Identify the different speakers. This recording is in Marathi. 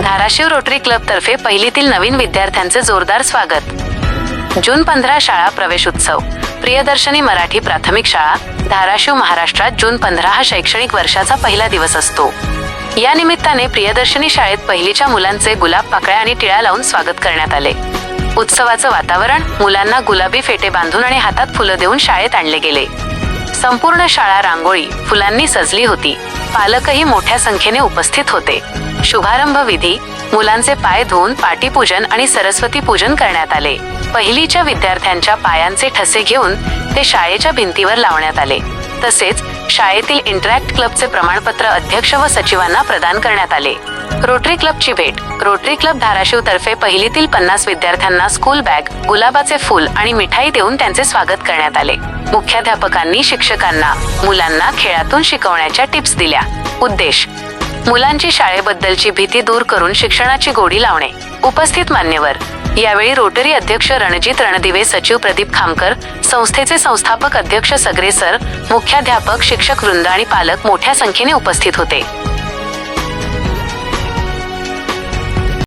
Speaker 1: धाराशिव रोटरी क्लब तर्फे पहिलीतील नवीन विद्यार्थ्यांचे जोरदार स्वागत। जून 15 शाळा प्रवेश उत्सव। प्रियदर्शनी मराठी प्राथमिक शाळा धाराशिव महाराष्ट्रात जून 15 हा शैक्षणिक वर्षाचा पहिला दिवस असतो। या निमित्ताने प्रियदर्शनी शाळेत पहिलीच्या मुलांचे गुलाब पाकळ्या आणि टिळा लावून स्वागत करण्यात आले। उत्सवाचं वातावरण, मुलांना गुलाबी फेटे बांधून आणि हातात फुलं देऊन शाळेत आणले गेले। संपूर्ण शाळा रांगोळी, फुलांनी सजली होती। पालकही मोठ्या संख्येने उपस्थित होते। शुभारंभ विधी, मुलांचे पाय धुवून पाटीपूजन आणि सरस्वती पूजन करण्यात आले। पहिलीच्या विद्यार्थ्यांच्या पायांचे ठसे घेऊन ते शाळेच्या भिंतीवर लावण्यात आले। तसेच शाळेतील इंटरॅक्ट क्लबचे प्रमाणपत्र अध्यक्ष व सचिवांना प्रदान करण्यात आले। रोटरी क्लबची भेट। रोटरी क्लब धाराशिव तर्फे पहिलीतील 50 विद्यार्थ्यांना स्कूल बॅग, गुलाबाचे फूल आणि मिठाई देऊन त्यांचे स्वागत करण्यात आले। मुख्याध्यापकांनी शिक्षकांना मुलांना खेळातून शिकवण्याच्या टिप्स दिल्या। उद्देश, मुलांची शाळेबद्दलची भीती दूर करून शिक्षणाची गोडी लावणे। उपस्थित मान्यवर। यावेळी रोटरी अध्यक्ष रणजित रणदिवे, सचिव प्रदीप खामकर, संस्थेचे संस्थापक अध्यक्ष सगरे सर, मुख्याध्यापक, शिक्षक वृंद आणि पालक मोठ्या संख्येने उपस्थित होते।